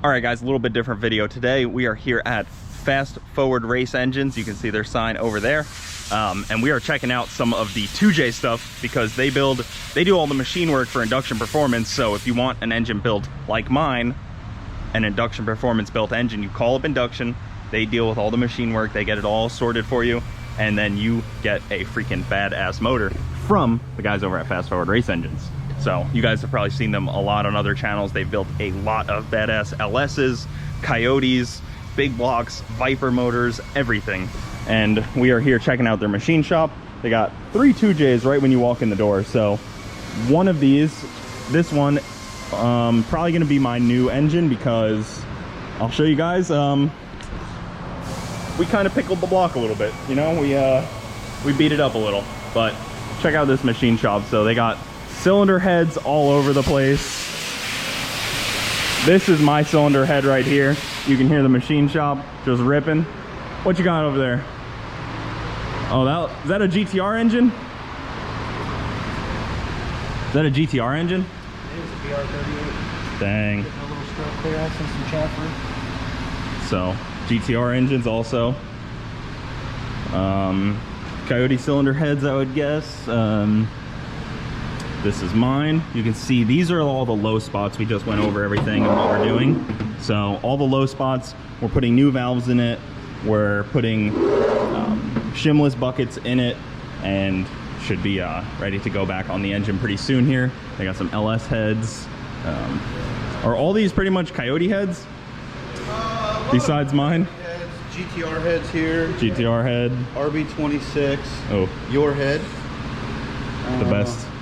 All right, guys, a little bit different video today. We are here at Fast Forward Race Engines. You can see their sign over there. And we are checking out some of the 2J stuff because they do all the machine work for Induction Performance. So if you want an engine built like mine, an Induction Performance built engine, you call up Induction, they deal with all the machine work, they get it all sorted for you, and then you get a freaking badass motor from the guys over at Fast Forward Race Engines. So you guys have probably seen them a lot on other channels. They've built a lot of badass LSs, Coyotes, big blocks, Viper motors, everything. And we are here checking out their machine shop. They got 3 2Js right when you walk in the door. So one of these, this one, probably gonna be my new engine because I'll show you guys. We kind of pickled the block a little bit, you know, we beat it up a little, but check out this machine shop. So they got cylinder heads all over the place. This is my cylinder head right here. You can hear the machine shop just ripping. What you got over there? Oh, is that a GTR engine? Is that a GTR engine? It is a BR38. Dang. Getting a little stroke clearance and some chamfer. So GTR engines also. Coyote cylinder heads, I would guess. This is mine. You can see these are all the low spots. We just went over everything and what we're doing. So all the low spots, we're putting new valves in it. We're putting shimless buckets in it and should be ready to go back on the engine pretty soon here. They got some LS heads. Are all these pretty much Coyote heads? Besides mine? Heads, GTR heads here. GTR head. RB26. Oh. Your head.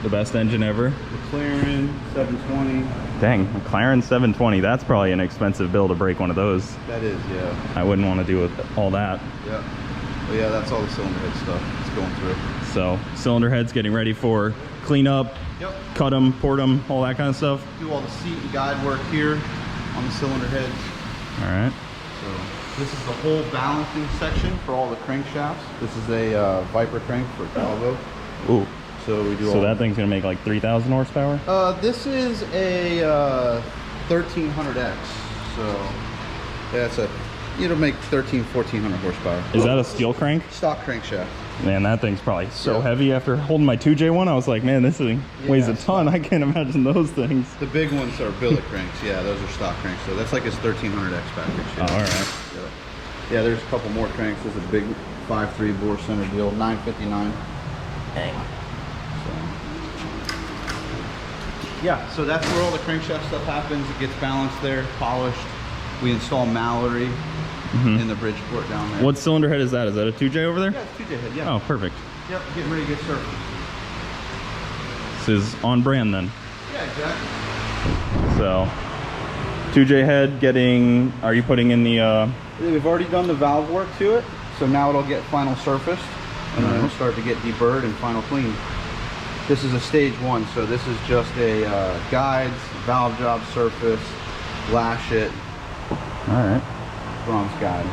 The best engine ever. McLaren 720. Dang, McLaren 720. That's probably an expensive bill to break one of those. That is, yeah. I wouldn't want to do with all that. Yeah. But yeah, that's all the cylinder head stuff it's going through. So cylinder heads getting ready for cleanup. Yep. Cut them, port them, all that kind of stuff. Do all the seat and guide work here on the cylinder heads. All right. So this is the whole balancing section for all the crankshafts. This is a Viper crank for Calvo. Ooh. So we do. So that thing's gonna make like 3,000 horsepower. This is a 1300X. So yeah, it'll make 1,400 horsepower. Is that a steel crank? Stock crankshaft. Man, that thing's probably so heavy. After holding my 2J one, I was like, man, this thing weighs a ton. I can't imagine those things. The big ones are billet cranks. Yeah, those are stock cranks. So that's like his 1300X package. Oh, all right. Yeah, there's a couple more cranks. There's a big 5.3 bore center deal, 959. Dang. Yeah, so that's where all the crankshaft stuff happens. It gets balanced there, polished. We install Mallory in the Bridgeport down there. What cylinder head is that? Is that a 2J over there? Yeah, it's 2J head, yeah. Oh, perfect. Yep, getting ready to get surfaced. This is on brand then. Yeah, exactly. So 2J head getting, are you putting in the We've already done the valve work to it, so now it'll get final surfaced and then it'll start to get deburred and final clean. This is a stage 1, so this is just a guides, valve job surface, lash it. all right. Bronze guide.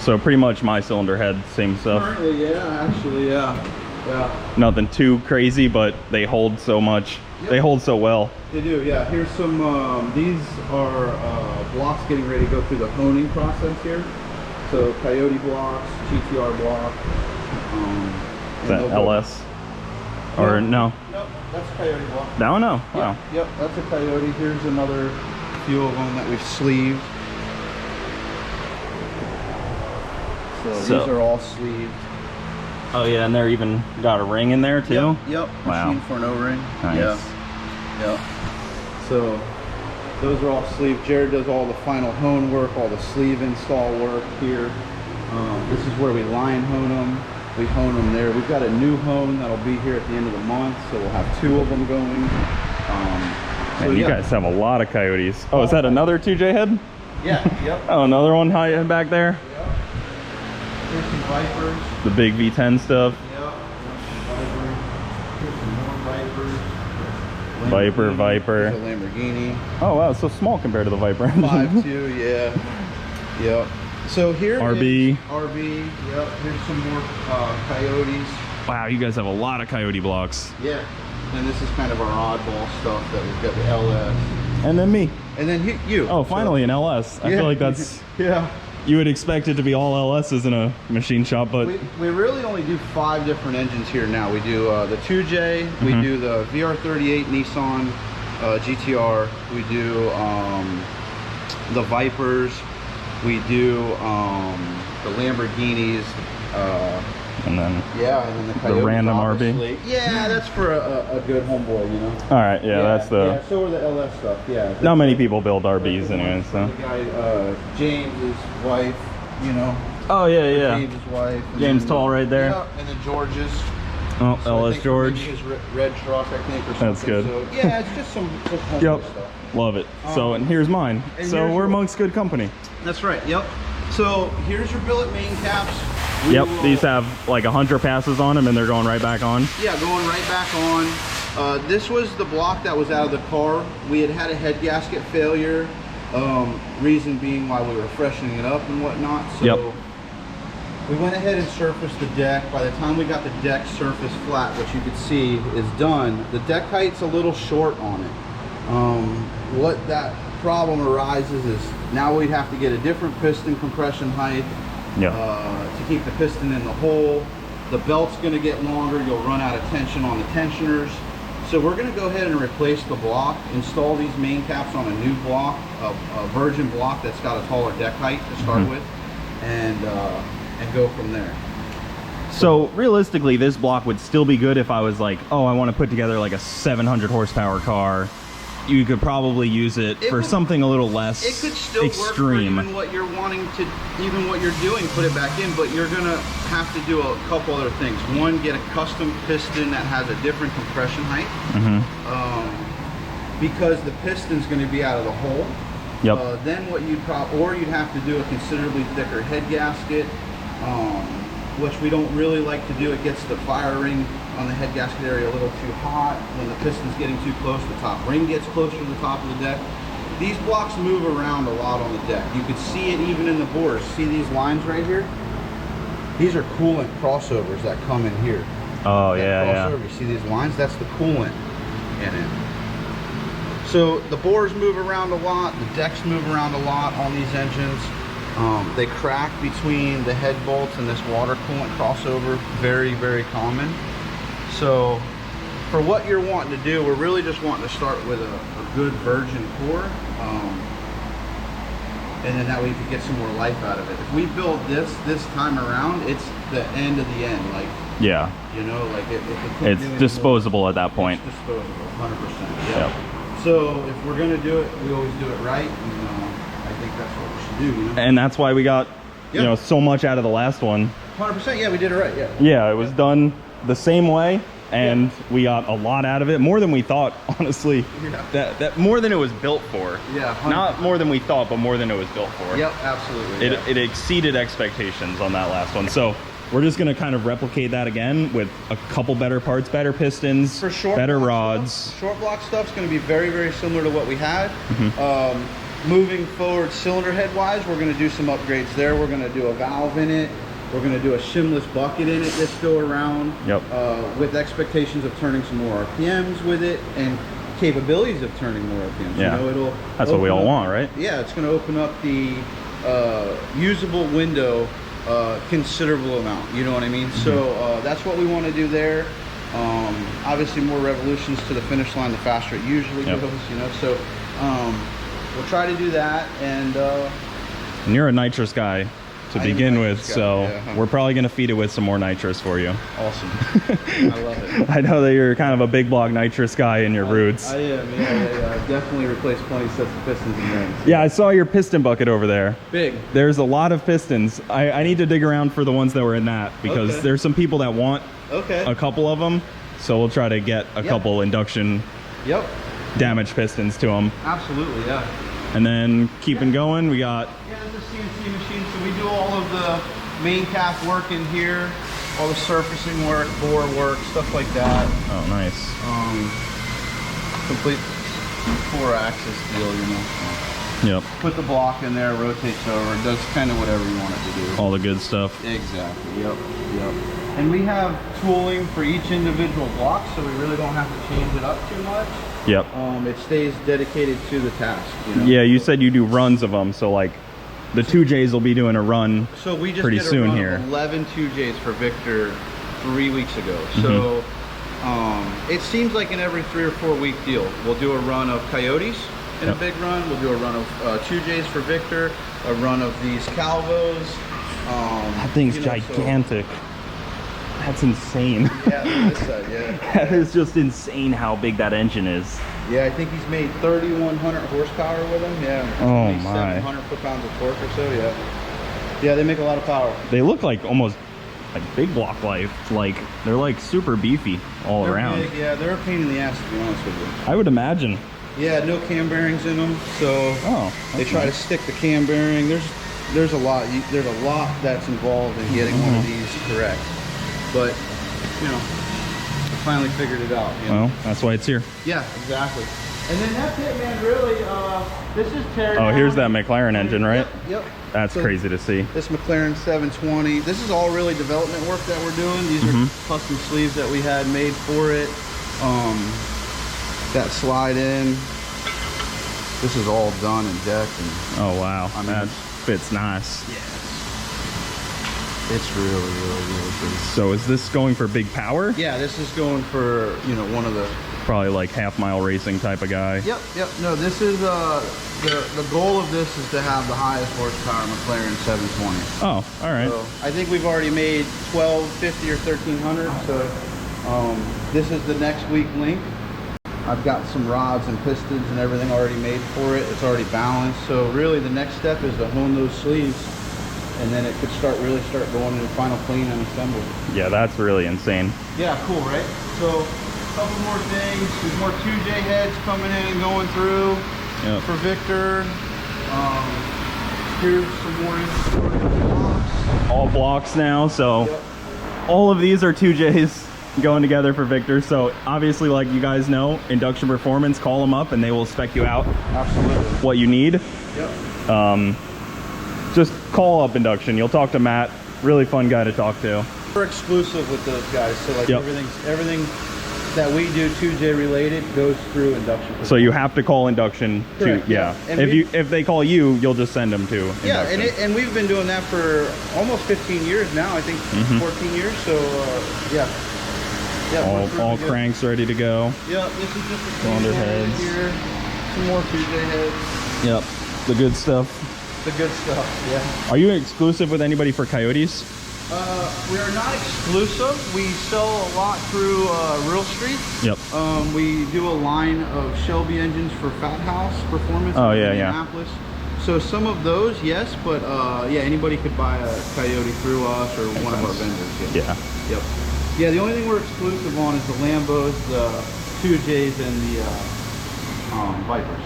So pretty much my cylinder head, same stuff. Currently, yeah, actually, yeah. Nothing too crazy, but they hold so much. Yep. They hold so well. They do, yeah. Here's some, these are blocks getting ready to go through the honing process here. So Coyote blocks, GTR block. Is that LS? Or no? Nope, that's a Coyote block. That one? No. Wow. Yep, that's a Coyote. Here's another few of them that we've sleeved. So these are all sleeved. Oh yeah, and they're even got a ring in there too? Yep. Wow. Machine for an O-ring. Nice. Yeah. Yep. So those are all sleeved. Jared does all the final hone work, all the sleeve install work here. This is where we line hone them. We hone them there. We've got a new hone that'll be here at the end of the month, so we'll have 2 of them going. And you guys have a lot of Coyotes. Oh, is that another 2J head? Yeah, yep. Oh, another one high back there? Yep. Here's some Vipers. The big V10 stuff. Yep. Here's some more Vipers. Viper. Here's a Lamborghini. Oh wow, it's so small compared to the Viper. 5.2, yeah. Yep. So here RB. RB, yep. Here's some more Coyotes. Wow, you guys have a lot of Coyote blocks. Yeah. And this is kind of our oddball stuff that we've got the LS, And then me. and then you. Oh, finally an LS. I Yeah. feel like that's, Yeah. you would expect it to be all LSs in a machine shop, but We really only do 5 different engines here now. We do the 2J, we Mhm. do the VR38 Nissan GTR, we do the Vipers, we do the Lamborghinis, and then, yeah, and then the Coyotes, random RB? obviously. Yeah, that's for a good homeboy, you know. all right, yeah, that's the, yeah, so are the LS stuff, yeah. not many people build RBs anyway, so. The guy, James's wife, you know. Oh, yeah, yeah. James's wife. and James then- Tall right there. Yeah, and then George's. Oh, So I LS think George. maybe his red truck, I think, or something. That's good. So, yeah, it's just some homemade Yep, stuff. love it. So, and here's mine. and So here's we're yours. amongst good company. That's right. Yep. So here's your billet main caps. We Yep, will- these have like 100 passes on them and they're going right back on. Yeah, going right back on. This was the block that was out of the car. We had a head gasket failure. Reason being why we were freshening it up and whatnot. So Yep. we went ahead and surfaced the deck. By the time we got the deck surface flat, what you could see is done. The deck height's a little short on it. What that problem arises is now we'd have to get a different piston compression height Yeah. to keep the piston in the hole. The belt's going to get longer. You'll run out of tension on the tensioners. So we're going to go ahead and replace the block, install these main caps on a new block, a virgin block that's got a taller deck height to start with, and go from there. So realistically, this block would still be good if I was like, oh, I want to put together like a 700 horsepower car. You could probably use it, It for would- something a little less It could still work for extreme. even what you're wanting to, even what you're doing, put it back in, but you're gonna have to do a couple other things. One, get a custom piston that has a different compression height, because the piston's gonna be out of the hole. Yep. Then what you'd or you'd have to do a considerably thicker head gasket, which we don't really like to do. It gets the fire ring on the head gasket area a little too hot. When the piston's getting too close, the top ring gets closer to the top of the deck. These blocks move around a lot on the deck. You could see it even in the bores. See these lines right here? These are coolant crossovers that come in here. Oh, That yeah, yeah. crossover, you see these lines? That's the coolant in it. So the bores move around a lot, the decks move around a lot on these engines. They crack between the head bolts and this water coolant crossover, very, very common. So for what you're wanting to do, we're really just wanting to start with a good virgin core. And then that way you can get some more life out of it. If we build this time around, it's the end of the end. Like, Yeah. you know, like if it keep It's doing disposable at that point. It's disposable, 100%. Yeah. Yep. So if we're gonna do it, we always do it right, and I think that's what we should do. You know? And that's why we got, you Yep. know, so much out of the last one. 100%. Yeah, we did it right. Yeah. Yeah, it was done the same way, and we got a lot out of it, more than we thought, honestly. Yeah. That more than it was built for. Yeah. Not more than we thought, but more than it was built for. Yep. Absolutely. It, yeah. it exceeded expectations on that last one. So we're just gonna kind of replicate that again with a couple better parts, better pistons, For short better block rods. stuff, short block stuff's going to be very, very similar to what we had. Mm-hmm. Moving forward, cylinder head wise, we're going to do some upgrades there. We're going to do a valve in it. We're going to do a shimless bucket in it this go around. Yep. With expectations of turning some more RPMs with it and capabilities of turning more RPMs. Yeah. You know, it'll That's what we all open up- want, right? Yeah, it's going to open up the usable window considerable amount. You know what I mean? Mm-hmm. So that's what we want to do there. Obviously, more revolutions to the finish line, the faster it usually Yep. goes. You know, so we'll try to do that. And And you're a nitrous guy to I am a begin nitrous with, guy, so yeah. we're probably gonna feed it with some more nitrous for you. awesome, I love it. I know that you're kind of a big block nitrous guy in your roots. I am. Yeah. I've definitely replaced plenty sets of pistons and rings. Yeah, I saw your piston bucket over there. Big. There's a lot of pistons. I need to dig around for the ones that were in that, because Okay. there's some people that want Okay. a couple of them, so we'll try to get a Yep. couple induction Yep. damaged pistons to them. Absolutely. Yeah. And then keeping going, we got, Yeah, it's a CNC machine, so we do all of the main cap work in here, all the surfacing work, bore work, stuff like that. oh nice, Complete 4-axis deal, you know. yep, Put the block in there, rotates over, it does kind of whatever you want it to do. all the good stuff. Exactly, yep. And we have tooling for each individual block, so we really don't have to change it up too much. Yep. It stays dedicated to the task. You know? Yeah, you said you do runs of them, so like the 2Js will be doing a run So we just pretty did a soon run here. of 11 2Js for Victor 3 weeks ago. So it seems like an every 3 or 4 week deal. We'll do a run of Coyotes in a big run. We'll do a run of 2Js for Victor, a run of these Calvos. That thing's you know, gigantic. That's insane. Yeah, this side, yeah. That is just insane how big that engine is. Yeah, I think he's made 3,100 horsepower with them. Yeah. Oh my. 700 foot-pounds of torque or so. Yeah. Yeah, they make a lot of power. They look like almost like big block life. Like they're like super beefy all They're around. big, yeah, they're a pain in the ass, to be honest with you. I would imagine. Yeah, no cam bearings in them, so they try to stick the cam bearing. There's a lot. There's a lot that's involved in getting one of these correct. But you know, I finally figured it out. You know? Well, that's why it's here. Yeah, exactly. And then that's it, man. Really, this is Terry. Oh, here's that McLaren engine, right? Yep. That's So crazy to see. This McLaren 720. This is all really development work that we're doing. These are custom sleeves that we had made for it. That slide in. This is all done and decked. And Oh wow, I mean, that fits nice. it's really, really, really pretty. So is this going for big power? Yeah, this is going for, you know, one of the... Probably like half-mile racing type of guy. Yep. No, this is, the goal of this is to have the highest horsepower McLaren 720. Oh, all right. So I think we've already made 1250 or 1300. So this is the next week link. I've got some rods and pistons and everything already made for it. It's already balanced. So really the next step is to hone those sleeves, and then it could really start going into final clean and assembly. Yeah, that's really insane. Yeah, cool, right? So a couple more things. There's more 2J heads coming in and going through for Victor. Here's some more inventory blocks. All blocks now, so all of these are 2Js going together for Victor. So obviously, like you guys know, Induction Performance, call them up and they will spec you out Absolutely. what you need. Yep. Just call up Induction. You'll talk to Matt. Really fun guy to talk to. We're exclusive with those guys, so like Yep. everything that we do 2J related goes through Induction. So you have to call Induction to, Correct, yeah. And if they call you, you'll just send them to Yeah, Induction. and we've been doing that for almost 15 years now. I think 14 years. So yeah. all cranks ready to go. Yeah, this is just a Cylinder 2J heads. here. Some more 2J heads. Yep, the good stuff. The good stuff, yeah. Are you exclusive with anybody for Coyotes? We are not exclusive. We sell a lot through Real Street. Yep. We do a line of Shelby engines for Fat House Performance Oh, in yeah, Indianapolis. So some of those, yes, but yeah, anybody could buy a Coyote through us or one of our vendors. Yeah. Yep. Yeah, the only thing we're exclusive on is the Lambos, the 2Js, and the Vipers.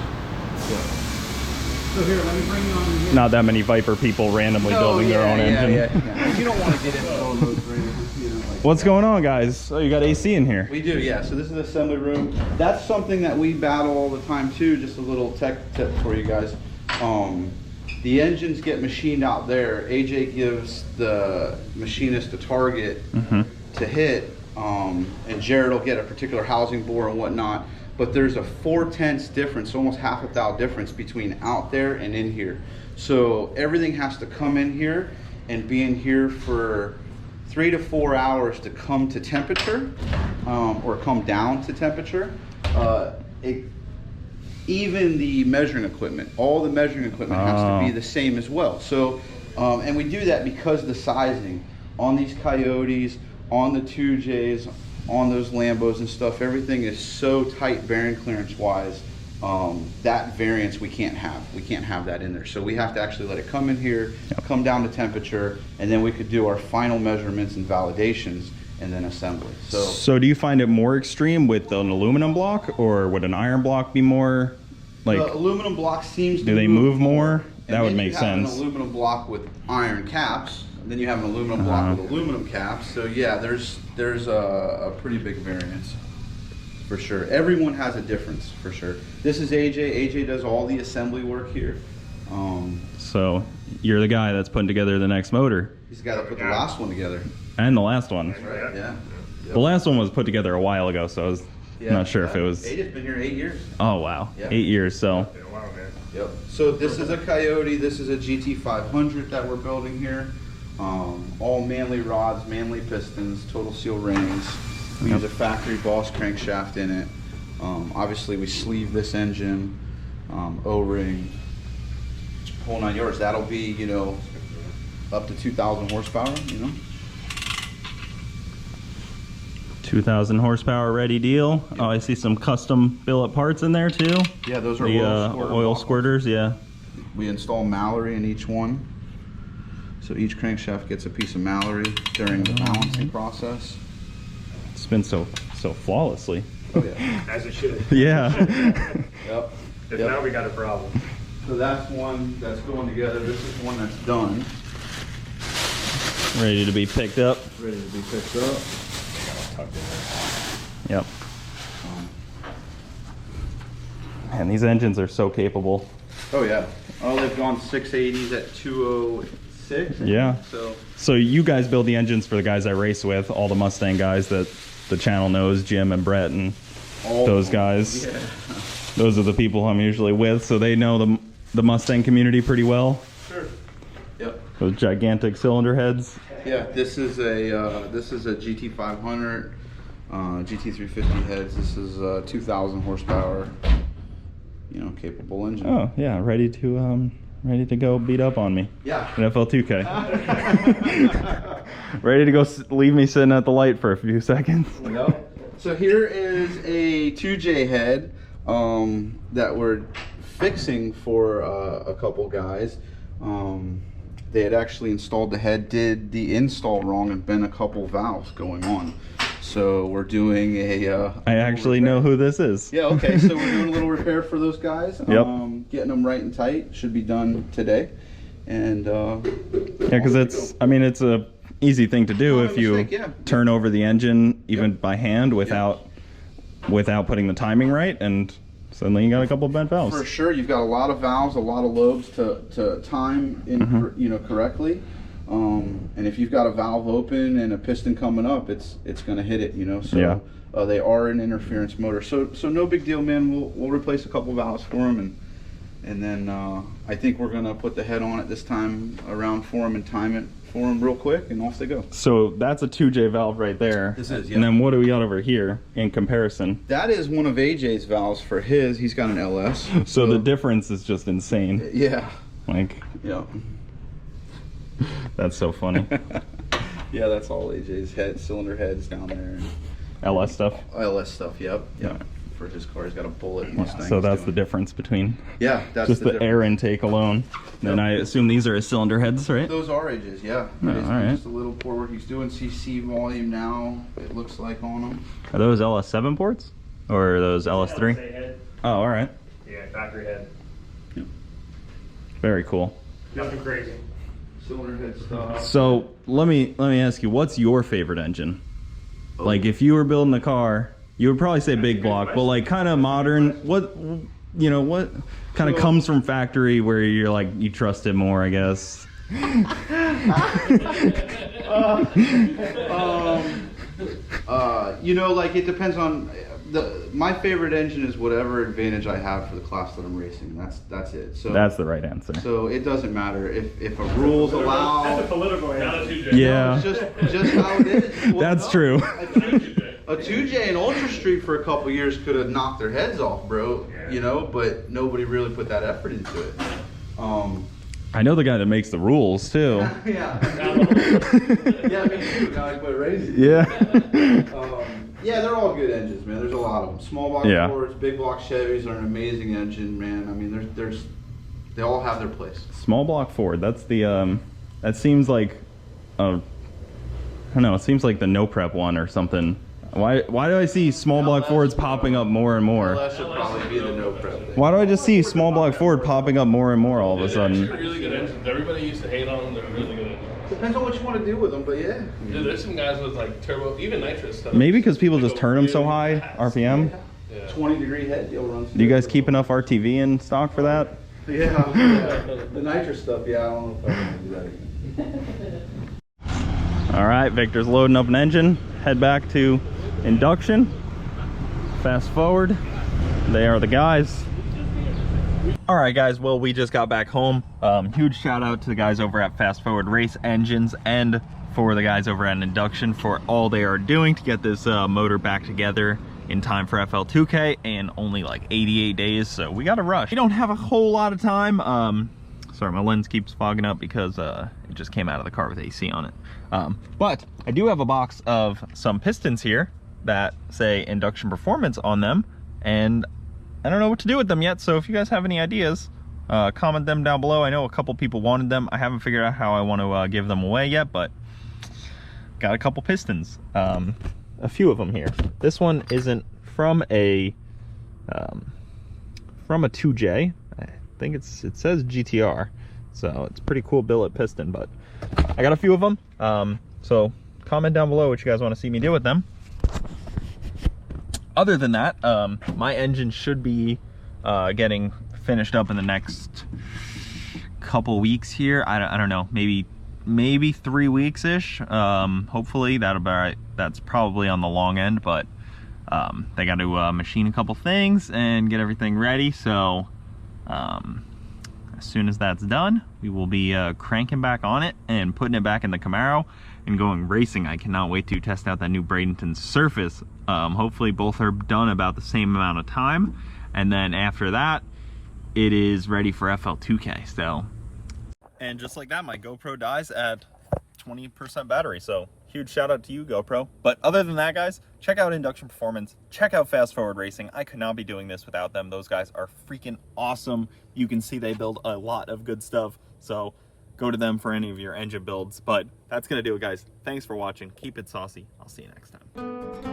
Yep. So here, let me bring you on in here. Not that many Viper people randomly building their own engine. Yeah. You don't want to get into all those rings, you know, like What's going on, guys? Oh, you got AC in here. We do, yeah. So this is the assembly room. That's something that we battle all the time too. Just a little tech tip for you guys. The engines get machined out there. AJ gives the machinist a target to hit, and Jared will get a particular housing bore and whatnot. But there's a 4/10 difference, almost half a thou difference between out there and in here. So everything has to come in here and be in here for 3 to 4 hours to come to temperature, or come down to temperature. Even the measuring equipment, all the measuring equipment has to be the same as well. So, and we do that because the sizing on these Coyotes, on the 2Js, on those Lambos and stuff, everything is so tight bearing clearance wise. That variance we can't have. We can't have that in there. So we have to actually let it come in here, come down to temperature, and then we could do our final measurements and validations and then assembly. So do you find it more extreme with an aluminum block, or would an iron block be more like? The aluminum block seems to do they move more? That would make sense. An aluminum block with iron caps, and then you have an aluminum block with aluminum caps. So yeah, there's a pretty big variance for sure. Everyone has a difference for sure. This is AJ. AJ does all the assembly work here. So you're the guy that's putting together the next motor. He's got to put the last one together. And the last one. Right. Yeah. The last one was put together a while ago, so Yeah, Not sure if it was. AJ's been here 8 years. Oh wow, Yeah. 8 years. So Been a while, man. Yep. So this is a Coyote. This is a GT500 that we're building here. All Manly rods, Manly pistons, total seal rings. We use a factory Boss crankshaft in it. Obviously, we sleeve this engine, O-ring, whole 9 yards. That'll be, you know, up to 2,000 horsepower. You know. 2,000 horsepower ready deal. Oh, I see some custom billet parts in there too. Yeah, those are The oil squirters. Yeah. We install Mallory in each one. So each crankshaft gets a piece of Mallory during the balancing process. It's been so flawlessly. Oh yeah. As it should. Yeah. Yep. If now we got a problem. So that's one that's going together. This is one that's done. Ready to be picked up. Ready to be picked up. Yep. And these engines are so capable. Oh yeah. Oh, they've gone 680s at 206. Yeah. So you guys build the engines for the guys I race with, all the Mustang guys that the channel knows, Jim and Brett and all those guys. Yeah. Those are the people I'm usually with, so they know the Mustang community pretty well. Sure. Yep. Those gigantic cylinder heads. Yeah. This is a GT500, GT350 heads. This is 2,000 horsepower. You know, capable engine. Oh yeah, ready to go beat up on me. Yeah. In FL2K. Ready to go leave me sitting at the light for a few seconds. Yep. So here is a 2J head that we're fixing for a couple guys. They had actually installed the head, did the install wrong, and been a couple valves going on. So we're doing a. I actually know who this is. Yeah. Okay. So we're doing a little repair for those guys. Yep. Getting them right and tight. Should be done today. And Yeah, because it's a easy thing to do Not a if you mistake, yeah. turn over the engine even by hand without putting the timing right, and suddenly you got a couple of bent valves. for sure, you've got a lot of valves, a lot of lobes to time in you know, correctly. And if you've got a valve open and a piston coming up, it's going to hit it, you know. So Yeah. They are an interference motor. So no big deal, man. We'll replace a couple valves for them, and then I think we're going to put the head on it this time around for them and time it for them real quick, and off they go. So that's a 2J valve right there. This is, yeah. And then what do we got over here in comparison? That is one of AJ's valves for his. He's got an LS. So the difference is just insane. Yeah. Like, Yeah. that's so funny. Yeah, that's all AJ's cylinder heads down there. LS stuff. LS stuff, yep. Yeah. For his car, he's got a Bullet Mustang. So he's that's the doing. difference between Yeah, that's just the difference. air intake alone. Then I assume these are his cylinder heads, right? Those are AJ's, yeah. Oh, He's all right. just a little forward. He's doing CC volume now, it looks like on him. Are those LS7 ports? Or are those LS3? Head. Oh, all right. Yeah, factory head. Very cool. Nothing crazy. Cylinder head stuff. So let me ask you, what's your favorite engine? Oh. Like if you were building a car, you would probably say big block, but like kind of modern. What kind of comes from factory where you're like you trust it more, I guess. You know, like it depends on my favorite engine is whatever advantage I have for the class that I'm racing. That's it. So That's the right answer. so it doesn't matter if a rules allow. That's a political answer. Yeah, It's just how it is. Well, that's no, true. A 2J and Ultra Street for a couple years could have knocked their heads off, bro. You know, but nobody really put that effort into it. I know the guy that makes the rules too. Yeah. Yeah, me too. Now I quit racing. Yeah. Yeah, they're all good engines, man. There's a lot of them. Small block Yeah. Fords, big block Chevys are an amazing engine, man. I mean, they all have their place. Small block Ford. That's the that seems like I don't know. It seems like the no prep one or something. Why do I see small block Fords popping up more and more? That should probably be the no prep. Why do I just see small block Ford popping up more and more all of a sudden? They're really good engines. Everybody used to hate on them. They're really good engines. Depends on what you want to do with them, but yeah. Dude, there's some guys with like turbo, even nitrous stuff. Maybe because people just turn them so high RPM. Yeah. 20-degree head, you'll run. Do you guys keep enough RTV in stock for that? Yeah. The nitrous stuff, yeah. I don't know if I can do that again. All right, Victor's loading up an engine. Head back to induction. Fast Forward. They are the guys. All right, guys. Well, we just got back home. Huge shout out to the guys over at Fast Forward Race Engines and for the guys over at Induction for all they are doing to get this motor back together in time for FL2K in only like 88 days. So we got to rush. We don't have a whole lot of time. Sorry, my lens keeps fogging up because it just came out of the car with AC on it. But I do have a box of some pistons here that say Induction Performance on them, and I don't know what to do with them yet. So if you guys have any ideas, comment them down below. I know a couple people wanted them. I haven't figured out how I want to give them away yet, but got a couple pistons, a few of them here. This one isn't from a 2J. I think it says GTR, so it's a pretty cool billet piston, but I got a few of them. So comment down below what you guys want to see me do with them. Other than that, my engine should be getting finished up in the next couple weeks here. I don't know, maybe 3 weeks ish. Hopefully that's probably on the long end, but they got to machine a couple things and get everything ready. So as soon as that's done, we will be cranking back on it and putting it back in the Camaro and going racing. I cannot wait to test out that new Bradenton Surface. Hopefully both are done about the same amount of time, and then after that it is ready for FL2K. So, and just like that, my GoPro dies at 20% battery. So huge shout out to you, GoPro. But other than that, guys, check out Induction Performance, check out Fast Forward Racing. I could not be doing this without them. Those guys are freaking awesome. You can see they build a lot of good stuff, so go to them for any of your engine builds. But that's gonna do it, guys. Thanks for watching. Keep it saucy. I'll see you next time.